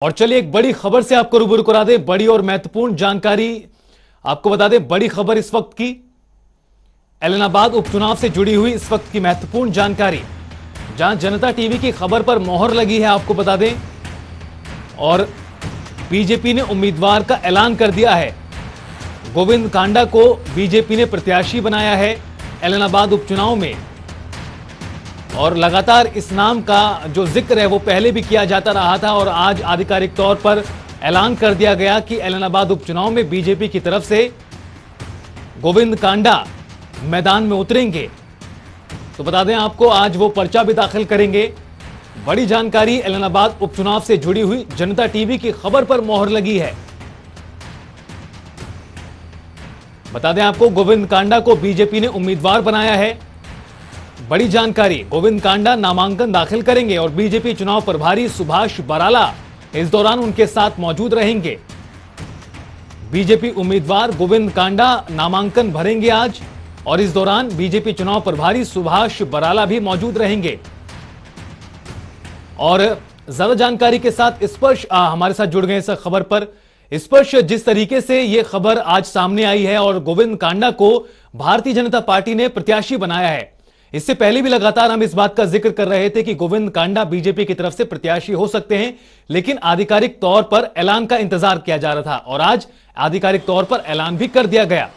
और चलिए एक बड़ी खबर से आपको रूबरू करा दे, बड़ी और महत्वपूर्ण जानकारी आपको बता दें। बड़ी खबर इस वक्त की, एलनाबाद उपचुनाव से जुड़ी हुई इस वक्त की महत्वपूर्ण जानकारी, जहां जनता टीवी की खबर पर मोहर लगी है, आपको बता दें। और बीजेपी ने उम्मीदवार का ऐलान कर दिया है। गोविंद कांडा को बीजेपी ने प्रत्याशी बनाया है एलनाबाद उपचुनाव में। और लगातार इस नाम का जो जिक्र है वो पहले भी किया जाता रहा था और आज आधिकारिक तौर पर ऐलान कर दिया गया कि एलनाबाद उपचुनाव में बीजेपी की तरफ से गोविंद कांडा मैदान में उतरेंगे। तो बता दें आपको, आज वो पर्चा भी दाखिल करेंगे। बड़ी जानकारी एलनाबाद उपचुनाव से जुड़ी हुई, जनता टीवी की खबर पर मोहर लगी है। बता दें आपको, गोविंद कांडा को बीजेपी ने उम्मीदवार बनाया है। बड़ी जानकारी, गोविंद कांडा नामांकन दाखिल करेंगे और बीजेपी चुनाव प्रभारी सुभाष बराला इस दौरान उनके साथ मौजूद रहेंगे। बीजेपी उम्मीदवार गोविंद कांडा नामांकन भरेंगे आज और इस दौरान बीजेपी चुनाव प्रभारी सुभाष बराला भी मौजूद रहेंगे। और ज्यादा जानकारी के साथ स्पर्श हमारे साथ जुड़ गए इस खबर पर। स्पर्श, जिस तरीके से यह खबर आज सामने आई है और गोविंद कांडा को भारतीय जनता पार्टी ने प्रत्याशी बनाया है, इससे पहले भी लगातार हम इस बात का जिक्र कर रहे थे कि गोविंद कांडा बीजेपी की तरफ से प्रत्याशी हो सकते हैं, लेकिन आधिकारिक तौर पर ऐलान का इंतजार किया जा रहा था और आज आधिकारिक तौर पर ऐलान भी कर दिया गया।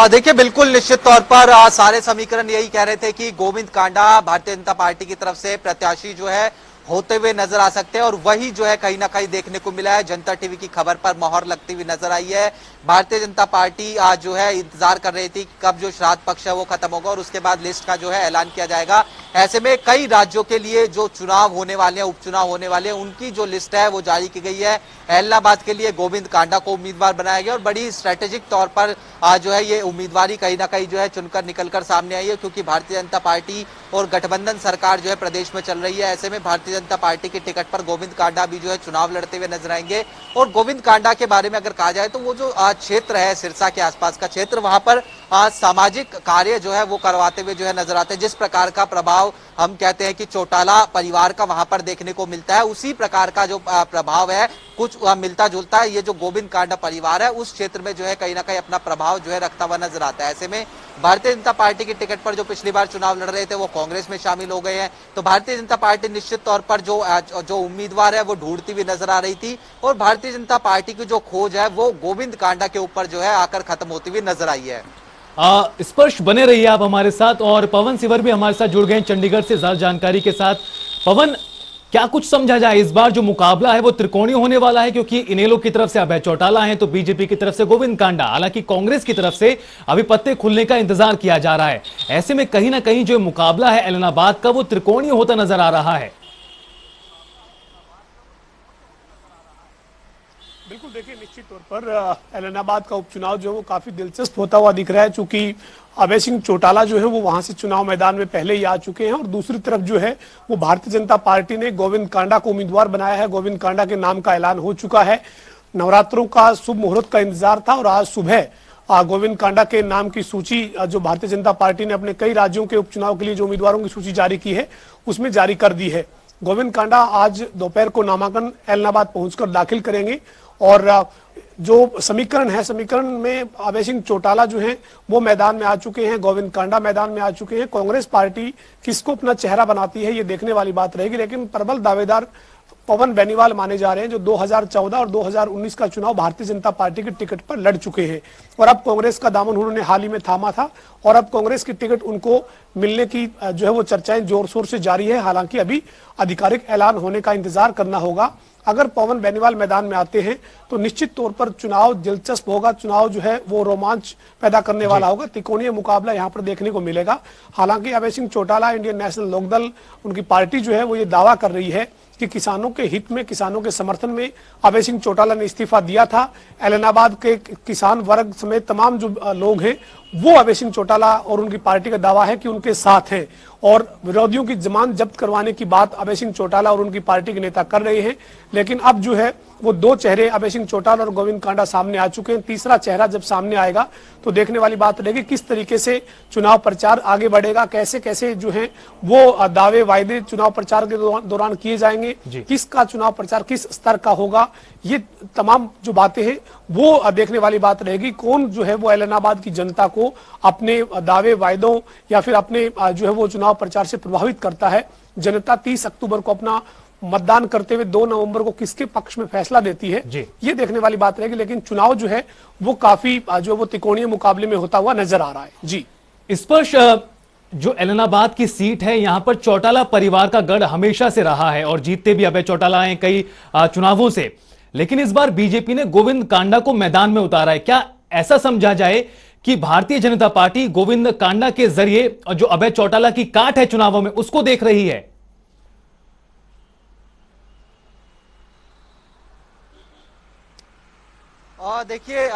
देखिए, बिल्कुल निश्चित तौर पर सारे समीकरण यही कह रहे थे कि गोविंद कांडा भारतीय जनता पार्टी की तरफ से प्रत्याशी जो है होते हुए नजर आ सकते हैं और वही जो है कहीं ना कहीं देखने को मिला है। जनता टीवी की खबर पर मोहर लगती हुई नजर आई है। भारतीय जनता पार्टी आज जो है इंतजार कर रही थी कब जो श्राद्ध पक्ष है वो खत्म होगा और उसके बाद लिस्ट का जो है ऐलान किया जाएगा। ऐसे में कई राज्यों के लिए जो चुनाव होने वाले हैं, उपचुनाव होने वाले हैं, उनकी जो लिस्ट है वो जारी की गई है। एलनाबाद के लिए गोविंद कांडा को उम्मीदवार बनाया गया और बड़ी स्ट्रेटेजिक तौर पर आज जो है ये उम्मीदवारी कहीं ना कहीं जो है चुनकर निकलकर सामने आई है, क्योंकि भारतीय जनता पार्टी और गठबंधन सरकार जो है प्रदेश में चल रही है। ऐसे में भारतीय जनता पार्टी की टिकट पर गोविंद कांडा भी जो है चुनाव लड़ते हुए नजर आएंगे। और गोविंद कांडा के बारे में अगर कहा जाए तो वो जो क्षेत्र है सिरसा के आसपास का क्षेत्र, वहां पर सामाजिक कार्य जो है वो करवाते हुए जो है नजर आते हैं। जिस प्रकार का प्रभाव हम कहते हैं कि चौटाला परिवार का वहां पर देखने को मिलता है, उसी प्रकार का जो प्रभाव है कुछ मिलता जुलता है। ये जो गोविंद कांडा परिवार है उस क्षेत्र में जो है कहीं ना कहीं अपना प्रभाव जो है रखता हुआ नजर आता है। ऐसे में भारतीय जनता पार्टी की टिकट पर जो पिछली बार चुनाव लड़ रहे थे वो कांग्रेस में शामिल हो गए हैं। तो भारतीय जनता पार्टी निश्चित तौर पर जो उम्मीदवार है वो ढूंढती हुई नजर आ रही थी और भारतीय जनता पार्टी की जो खोज है वो गोविंद कांडा के ऊपर जो है आकर खत्म होती हुई नजर आई है। स्पर्श, बने रहिए आप हमारे साथ। और पवन सिवर भी हमारे साथ जुड़ गए चंडीगढ़ से ज्यादा जानकारी के साथ। पवन, क्या कुछ समझा जाए, इस बार जो मुकाबला है वो त्रिकोणीय होने वाला है, क्योंकि इनेलो की तरफ से अभय चौटाला है तो बीजेपी की तरफ से गोविंद कांडा, हालांकि कांग्रेस की तरफ से अभी पत्ते खुलने का इंतजार किया जा रहा है। ऐसे में कहीं ना कहीं जो मुकाबला है एलनाबाद का वो त्रिकोणीय होता नजर आ रहा है। बिल्कुल, देखिए निश्चित तौर पर एलनाबाद का उपचुनाव जो है वो काफी दिलचस्प होता हुआ दिख रहा है, चूंकि अभय सिंह चौटाला जो है वो वहां से चुनाव मैदान में पहले ही आ चुके हैं और दूसरी तरफ जो है वो भारतीय जनता पार्टी ने गोविंद कांडा को उम्मीदवार बनाया है। गोविंद कांडा के नाम का ऐलान हो चुका है। नवरात्रों का शुभ मुहूर्त का इंतजार था और आज सुबह गोविंद कांडा के नाम की सूची जो भारतीय जनता पार्टी ने अपने कई राज्यों के उपचुनाव के लिए जो उम्मीदवारों की सूची जारी की है उसमें जारी कर दी है। गोविंद कांडा आज दोपहर को नामांकन एलनाबाद पहुंचकर दाखिल करेंगे और जो समीकरण है, समीकरण में अभय सिंह चौटाला जो हैं वो मैदान में आ चुके हैं, गोविंद कांडा मैदान में आ चुके हैं। कांग्रेस पार्टी किसको अपना चेहरा बनाती है ये देखने वाली बात रहेगी, लेकिन प्रबल दावेदार पवन बेनीवाल माने जा रहे हैं, जो 2014 और 2019 का चुनाव भारतीय जनता पार्टी की टिकट पर लड़ चुके हैं और अब कांग्रेस का दामन उन्होंने हाल ही में थामा था और अब कांग्रेस की टिकट उनको मिलने की जो है वो चर्चाएं जोर शोर से जारी है। हालांकि अभी आधिकारिक ऐलान होने का इंतजार करना होगा। अगर पवन बेनीवाल मैदान में आते हैं तो निश्चित तौर पर चुनाव दिलचस्प होगा, चुनाव जो है वो रोमांच पैदा करने वाला होगा। त्रिकोणीय मुकाबला यहाँ पर देखने को मिलेगा। हालांकि अभय सिंह चौटाला, इंडियन नेशनल लोकदल, उनकी पार्टी जो है वो ये दावा कर रही है कि किसानों के हित में, किसानों के समर्थन में अभय सिंह चौटाला ने इस्तीफा दिया था। एलनाबाद के किसान वर्ग समेत तमाम जो लोग हैं वो अभय सिंह चौटाला और उनकी पार्टी का दावा है कि उनके साथ हैं और विरोधियों की जमानत जब्त करवाने की बात अभय सिंह चौटाला और उनकी पार्टी के नेता कर रहे हैं। लेकिन अब जो है वो दो चेहरे अभय सिंह चौटाला और गोविंद कांडा सामने आ चुके हैं। तीसरा चेहरा जब सामने आएगा तो देखने वाली बात रहेगी किस तरीके से चुनाव प्रचार आगे बढ़ेगा, कैसे कैसे जो है वो दावे वायदे चुनाव प्रचार के दौरान किए जाएंगे, किसका चुनाव प्रचार किस स्तर का होगा, ये तमाम जो बातें हैं वो देखने वाली बात रहेगी। कौन जो है वो ऐलनाबाद की जनता को अपने दावे वायदों या फिर अपने जो है वो चुनाव प्रचार से प्रभावित करता है। जनता 30 अक्टूबर को अपना मतदान करते हुए 2 नवंबर को किसके पक्ष में फैसला देती है, ये देखने वाली बात रहेगी। लेकिन चुनाव जो है वो काफी जो वो त्रिकोणीय मुकाबले में होता हुआ नजर आ रहा है। जी, स्पर्श जो ऐलनाबाद की सीट है, यहां पर चौटाला परिवार का गढ़ हमेशा से रहा है और जीतते भी अभय चौटाला हैं कई चुनावों से। लेकिन इस बार बीजेपी ने गोविंद कांडा को मैदान में उतारा है। क्या ऐसा समझा जाए कि भारतीय जनता पार्टी गोविंद कांडा के जरिए जो अभय चौटाला की काट है चुनावों में उसको देख रही है? देखिए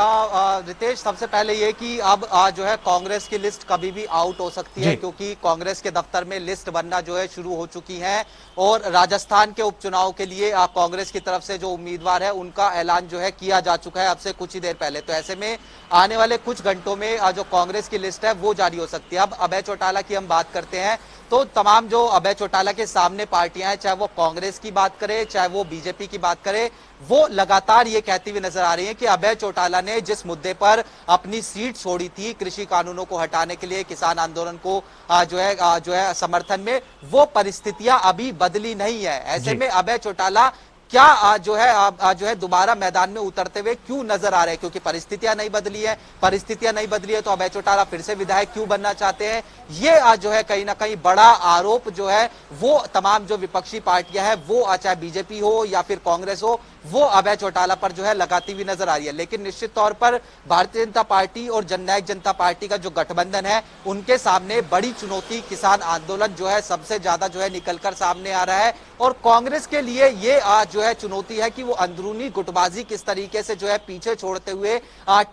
रितेश, सबसे पहले ये कि अब जो है कांग्रेस की लिस्ट कभी भी आउट हो सकती है, क्योंकि कांग्रेस के दफ्तर में लिस्ट बनना जो है शुरू हो चुकी है और राजस्थान के उपचुनाव के लिए कांग्रेस की तरफ से जो उम्मीदवार है उनका ऐलान जो है किया जा चुका है अब से कुछ ही देर पहले। तो ऐसे में आने वाले कुछ घंटों में जो कांग्रेस की लिस्ट है वो जारी हो सकती है। अब अभय चौटाला की हम बात करते हैं तो तमाम जो अभय चौटाला के सामने पार्टियां हैं, चाहे वो कांग्रेस की बात करे चाहे वो बीजेपी की बात करे, वो लगातार ये कहती हुई नजर आ रही है कि अभय चौटाला ने जिस मुद्दे पर अपनी सीट छोड़ी थी, कृषि कानूनों को हटाने के लिए, किसान आंदोलन को जो है समर्थन में, वो परिस्थितियां अभी बदली नहीं है। ऐसे में अभय चौटाला क्या जो है दोबारा मैदान में उतरते हुए क्यों नजर आ रहे हैं, क्योंकि परिस्थितियां नहीं बदली है तो अभय चौटाला फिर से विधायक क्यों बनना चाहते हैं, ये जो है कहीं ना कहीं बड़ा आरोप जो है वो तमाम जो विपक्षी पार्टियां हैं, वो चाहे बीजेपी हो या फिर कांग्रेस हो, वो अभय चौटाला पर जो है लगाती हुई नजर आ रही है। लेकिन निश्चित तौर पर भारतीय जनता पार्टी और जननायक जनता पार्टी का जो गठबंधन है उनके सामने बड़ी चुनौती किसान आंदोलन जो है सबसे ज्यादा जो है निकलकर सामने आ रहा है। और कांग्रेस के लिए ये जो है चुनौती है कि वो अंदरूनी गुटबाजी किस तरीके से जो है पीछे छोड़ते हुए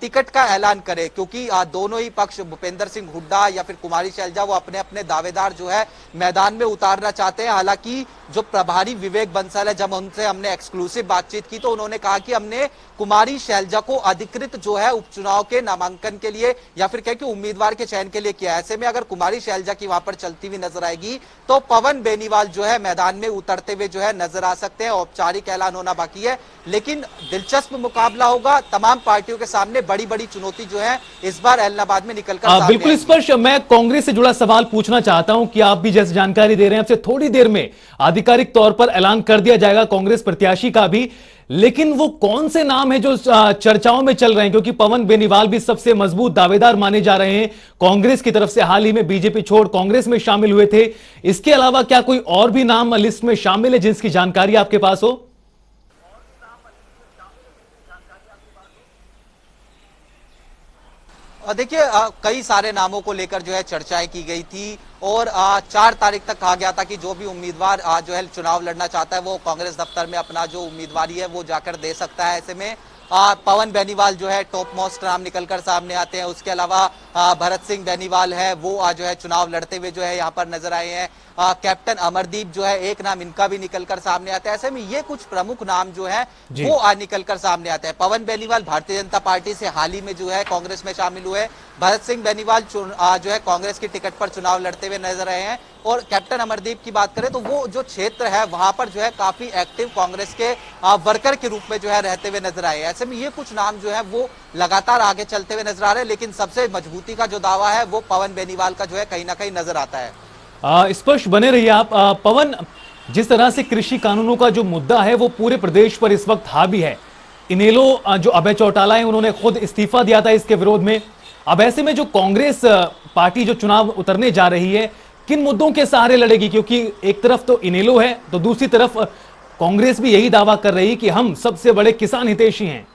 टिकट का ऐलान करे, क्योंकि दोनों ही पक्ष, भूपेंद्र सिंह हुड्डा या फिर कुमारी शैलजा, वो अपने अपने दावेदार जो है मैदान में उतारना चाहते हैं। हालांकि जो प्रभारी विवेक बंसल है, जब उनसे हमने एक्सक्लूसिव बातचीत की तो उन्होंने कहा कि हमने कुमारी शैलजा को अधिकृत जो है उपचुनाव के नामांकन के लिए या फिर कह के उम्मीदवार के चयन के लिए किया। ऐसे में अगर कुमारी शैलजा की वहां पर चलती हुई नजर आएगी तो पवन बेनीवाल जो है मैदान में उतरते हुए जो है नजर आ सकते हैं। औपचारिक ऐलान होना बाकी है, लेकिन दिलचस्प मुकाबला होगा। तमाम पार्टियों के सामने बड़ी बड़ी चुनौती जो है इस बार ऐलनाबाद में निकलकर सामने बिल्कुल आएगी। स्पर्श, मैं कांग्रेस से जुड़ा सवाल पूछना चाहता हूं कि आप भी जैसे जानकारी दे रहे हैं, आपसे थोड़ी देर में आधिकारिक तौर पर ऐलान कर दिया जाएगा कांग्रेस प्रत्याशी का भी, लेकिन वो कौन से नाम है जो चर्चाओं में चल रहे हैं? क्योंकि पवन बेनीवाल भी सबसे मजबूत दावेदार माने जा रहे हैं कांग्रेस की तरफ से, हाल ही में बीजेपी छोड़ कांग्रेस में शामिल हुए थे। इसके अलावा क्या कोई और भी नाम लिस्ट में शामिल है जिसकी जानकारी आपके पास हो? देखिए कई सारे नामों को लेकर जो है चर्चाएं की गई थी और 4 तारीख तक कहा गया था कि जो भी उम्मीदवार जो है चुनाव लड़ना चाहता है वो कांग्रेस दफ्तर में अपना जो उम्मीदवारी है वो जाकर दे सकता है। ऐसे में पवन बेनीवाल जो है टॉप मोस्ट नाम निकलकर सामने आते हैं। उसके अलावा भरत सिंह बेनीवाल है, वो जो है चुनाव लड़ते हुए जो है यहाँ पर नजर आए हैं। कैप्टन अमरदीप जो है एक नाम इनका भी निकलकर सामने आता है। ऐसे में ये कुछ प्रमुख नाम जो है वो निकलकर सामने आते हैं। पवन बेनीवाल भारतीय जनता पार्टी से हाल ही में जो है कांग्रेस में शामिल हुए। भरत सिंह बेनीवाल जो है कांग्रेस की टिकट पर चुनाव लड़ते हुए नजर आए हैं। और कैप्टन अमरदीप की बात करें तो वो जो क्षेत्र है वहां पर जो है काफी एक्टिव कांग्रेस के वर्कर के रूप में जो है रहते हुए नजर आए। ऐसे में ये कुछ नाम जो है वो लगातार आगे चलते हुए नजर आ रहे हैं, लेकिन सबसे मजबूती का जो दावा है वो पवन बेनीवाल का जो है कहीं ना कहीं नजर आता है। स्पष्ट बने रहिए आप। पवन, जिस तरह से कृषि कानूनों का जो मुद्दा है वो पूरे प्रदेश पर इस वक्त हावी है, इनेलो जो अभय चौटाला है उन्होंने खुद इस्तीफा दिया था इसके विरोध में। अब ऐसे में जो कांग्रेस पार्टी जो चुनाव उतरने जा रही है, किन मुद्दों के सहारे लड़ेगी? क्योंकि एक तरफ तो इनेलो है तो दूसरी तरफ कांग्रेस भी यही दावा कर रही है कि हम सबसे बड़े किसान हितैषी हैं।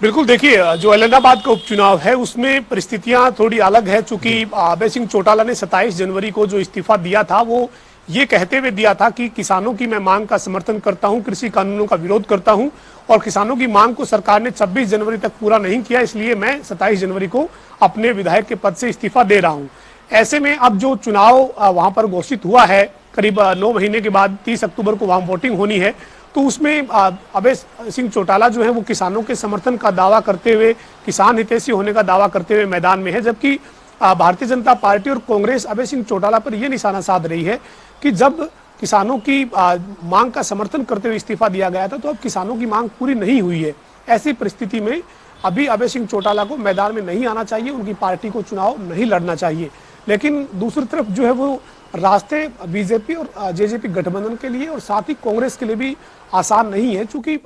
बिल्कुल, देखिए जो ऐलनाबाद का उपचुनाव है उसमें परिस्थितियां थोड़ी अलग है, चूंकि अभय सिंह चौटाला ने 27 जनवरी को जो इस्तीफा दिया था वो ये कहते हुए दिया था कि किसानों की मैं मांग का समर्थन करता हूं, कृषि कानूनों का विरोध करता हूं और किसानों की मांग को सरकार ने 26 जनवरी तक पूरा नहीं किया, इसलिए मैं 27 जनवरी को अपने विधायक के पद से इस्तीफा दे रहा हूं। ऐसे में अब जो चुनाव वहां पर घोषित हुआ है करीब 9 महीने के बाद 30 अक्टूबर को वहां वोटिंग होनी है, तो उसमें अभय सिंह चौटाला जो है वो किसानों के समर्थन का दावा करते हुए, किसान हितैषी होने का दावा करते हुए मैदान में है, जबकि भारतीय जनता पार्टी और कांग्रेस अभय सिंह चौटाला पर यह निशाना साध रही है कि जब किसानों की मांग का समर्थन करते हुए इस्तीफा दिया गया था, तो अब किसानों की मांग पूरी नहीं हुई है। ऐसी परिस्थिति में अभी अभय सिंह चौटाला को मैदान में नहीं आना चाहिए, उनकी पार्टी को चुनाव नहीं लड़ना चाहिए। लेकिन दूसरी तरफ जो है वो रास्ते बीजेपी और जेजेपी गठबंधन के लिए और साथ ही कांग्रेस के लिए भी आसान नहीं है, क्योंकि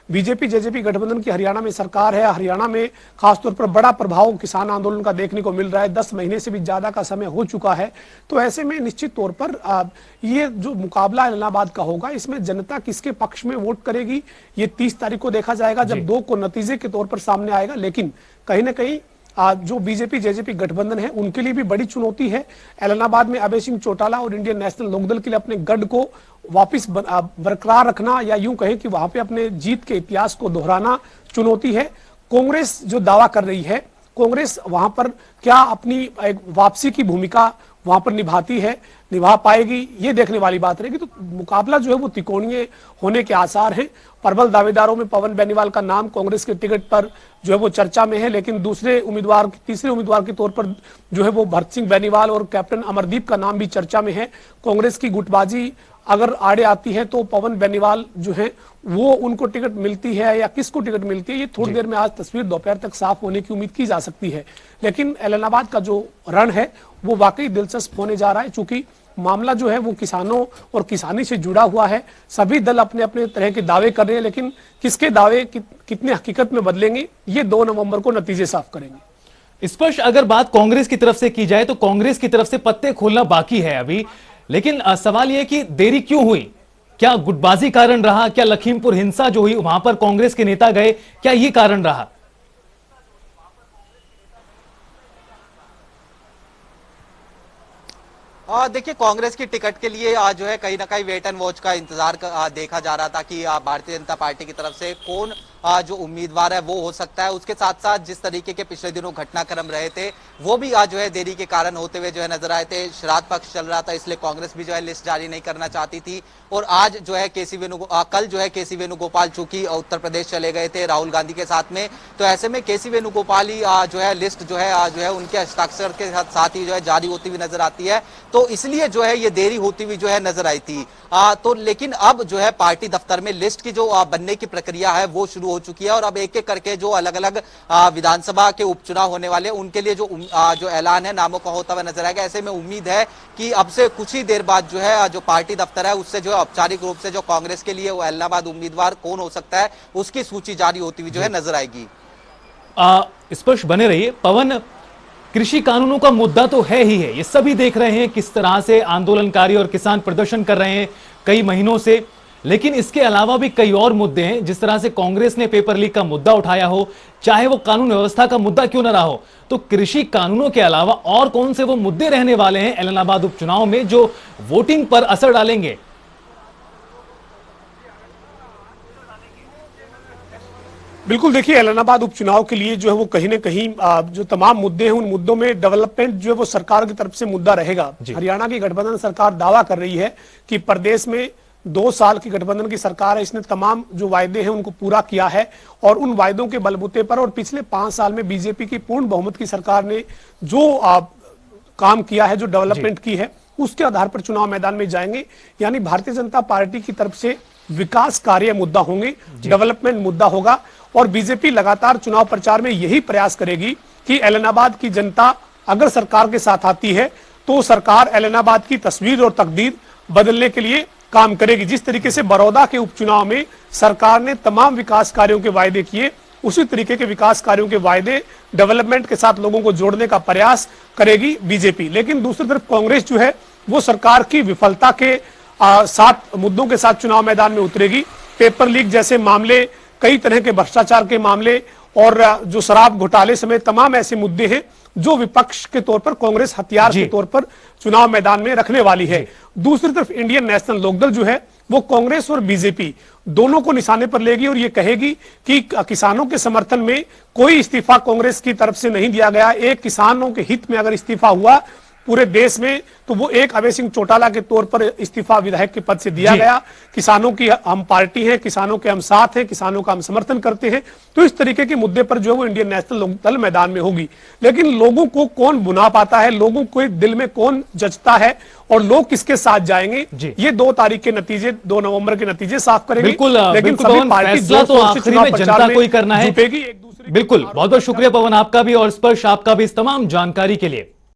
बीजेपी जेजेपी गठबंधन की हरियाणा में सरकार है। हरियाणा में खासतौर पर बड़ा प्रभाव किसान आंदोलन का देखने को मिल रहा है, 10 महीने से भी ज्यादा का समय हो चुका है। तो ऐसे में निश्चित तौर पर ये जो मुकाबला इलाहाबाद का होगा, इसमें जनता किसके पक्ष में वोट करेगी ये 30 तारीख को देखा जाएगा, जब 2 को नतीजे के तौर पर सामने आएगा। लेकिन कहीं ना कहीं जो बीजेपी जेजेपी गठबंधन है उनके लिए भी बड़ी चुनौती है। इलाहाबाद में अभय सिंह चौटाला और इंडियन नेशनल लोकदल के लिए अपने गढ़ को वापस बरकरार रखना, या यूं कहें कि वहां पे अपने जीत के इतिहास को दोहराना चुनौती है। कांग्रेस जो दावा कर रही है, कांग्रेस वहां पर क्या अपनी एक वापसी की भूमिका वहां पर निभा पाएगी, ये देखने वाली बात रहेगी। तो मुकाबला जो है वो त्रिकोणीय होने के आसार हैं। प्रबल दावेदारों में पवन बेनीवाल का नाम कांग्रेस के टिकट पर जो है वो चर्चा में है, लेकिन तीसरे उम्मीदवार के तौर पर जो है वो भरत सिंह बेनीवाल और कैप्टन अमरदीप का नाम भी चर्चा में है। कांग्रेस की गुटबाजी अगर आड़े आती है तो पवन बेनीवाल जो है वो उनको टिकट मिलती है या किसको टिकट मिलती है, ये थोड़ी देर में आज तस्वीर दोपहर तक साफ होने की उम्मीद की जा सकती है। लेकिन इलाहाबाद का जो रण है वो वाकई दिलचस्प होने जा रहा है, चूंकि मामला जो है वो किसानों और किसानी से जुड़ा हुआ है। सभी दल अपने अपने तरह के दावे कर रहे हैं, लेकिन किसके दावे कितने हकीकत में बदलेंगे ये 2 नवंबर को नतीजे साफ करेंगे। स्पष्ट अगर बात कांग्रेस की तरफ से की जाए तो कांग्रेस की तरफ से पत्ते खोलना बाकी है अभी, लेकिन सवाल यह कि देरी क्यों हुई? क्या गुटबाजी कारण रहा? क्या लखीमपुर हिंसा जो हुई वहां पर कांग्रेस के नेता गए, क्या यह कारण रहा? देखिए, कांग्रेस की टिकट के लिए जो है कहीं ना कहीं वेट एंड वॉच का इंतजार देखा जा रहा था कि भारतीय जनता पार्टी की तरफ से कौन जो उम्मीदवार है वो हो सकता है। उसके साथ साथ जिस तरीके के पिछले दिनों घटनाक्रम रहे थे वो भी जो है देरी के कारण होते हुए जो है नजर आए थे। श्राद्ध पक्ष चल रहा था, इसलिए कांग्रेस भी जो है लिस्ट जारी नहीं करना चाहती थी। और आज जो है कल जो है केसी वेणुगोपाल चूंकि उत्तर प्रदेश चले गए थे राहुल गांधी के साथ में, तो ऐसे में केसी वेणुगोपाल ही जो है लिस्ट जो है उनके हस्ताक्षर के साथ ही जो है जारी होती हुई नजर आती है। तो इसलिए जो है ये देरी होती हुई जो है नजर आई थी। तो लेकिन अब जो है पार्टी दफ्तर में लिस्ट की जो बनने की प्रक्रिया है वो शुरू हो चुकी है, और अब एक एक करके जो अलग अलग विधानसभा के उपचुनाव होने वाले उनके लिए जो ऐलान है नामों का होता हुआ नजर आएगा। ऐसे में उम्मीद है कि अब से कुछ ही देर बाद जो है जो पार्टी दफ्तर है उससे जो है औपचारिक रूप से जो कांग्रेस के लिए वो इलाहाबाद उम्मीदवार कौन हो सकता है उसकी सूची जारी होती हुई जो है नजर आएगी। स्पष्ट बने रहिए। पवन, कृषि कानूनों का मुद्दा तो है ही है, ये सभी देख रहे हैं किस तरह से आंदोलनकारी और किसान प्रदर्शन कर रहे हैं कई महीनों से, लेकिन इसके अलावा भी कई और मुद्दे हैं। जिस तरह से कांग्रेस ने पेपर लीक का मुद्दा उठाया हो, चाहे वो कानून व्यवस्था का मुद्दा क्यों न रहा हो, तो कृषि कानूनों के अलावा और कौन से वो मुद्दे रहने वाले हैं इलाहाबाद उपचुनाव में जो वोटिंग पर असर डालेंगे? बिल्कुल, देखिए इलाहाबाद उपचुनाव के लिए जो है वो कहीं ना कहीं जो तमाम मुद्दे हैं उन मुद्दों में डेवलपमेंट जो है वो सरकार की तरफ से मुद्दा रहेगा। हरियाणा की गठबंधन सरकार दावा कर रही है कि प्रदेश में 2 साल की गठबंधन की सरकार है, इसने तमाम जो वायदे हैं उनको पूरा किया है, और उन वायदों के बलबूते पर और पिछले 5 साल में बीजेपी की पूर्ण बहुमत की सरकार ने जो काम किया है, जो डेवलपमेंट की है, उसके आधार पर चुनाव मैदान में जाएंगे। यानी भारतीय जनता पार्टी की तरफ से विकास कार्य मुद्दा होंगे, डेवलपमेंट मुद्दा होगा, और बीजेपी लगातार चुनाव प्रचार में यही प्रयास करेगी कि इलाहाबाद की जनता अगर सरकार के साथ आती है तो सरकार इलाहाबाद की तस्वीर और तकदीर बदलने के लिए काम करेगी। जिस तरीके से बड़ौदा के उपचुनाव में सरकार ने तमाम विकास कार्यों के वायदे किए, उसी तरीके के विकास कार्यों के वायदे डेवलपमेंट के साथ लोगों को जोड़ने का प्रयास करेगी बीजेपी। लेकिन दूसरी तरफ कांग्रेस जो है वो सरकार की विफलता के साथ मुद्दों के साथ चुनाव मैदान में उतरेगी। पेपर लीक जैसे मामले, कई तरह के भ्रष्टाचार के मामले और जो शराब घोटाले समेत तमाम ऐसे मुद्दे हैं जो विपक्ष के तौर पर कांग्रेस हथियार के तौर पर चुनाव मैदान में रखने वाली है। दूसरी तरफ इंडियन नेशनल लोकदल जो है वो कांग्रेस और बीजेपी दोनों को निशाने पर लेगी और ये कहेगी कि किसानों के समर्थन में कोई इस्तीफा कांग्रेस की तरफ से नहीं दिया गया। एक किसानों के हित में अगर इस्तीफा हुआ पूरे देश में, तो वो एक अभय सिंह चौटाला के तौर पर इस्तीफा विधायक के पद से दिया गया। किसानों की हम पार्टी है, किसानों के हम साथ हैं, किसानों का हम समर्थन करते हैं, तो इस तरीके के मुद्दे पर जो है वो इंडियन नेशनल लोकदल मैदान में होगी। लेकिन लोगों को कौन बुना पाता है, लोगों को दिल में कौन जचता है और लोग किसके साथ जाएंगे, ये 2 तारीख के नतीजे, 2 नवंबर के नतीजे साफ करेंगे। लेकिन सभी पार्टी तो आखिरी में जनता को ही करना है। जुटेगी एक दूसरे। बिल्कुल, बहुत बहुत शुक्रिया पवन आपका भी और स्पर्श आपका भी इस तमाम जानकारी के लिए।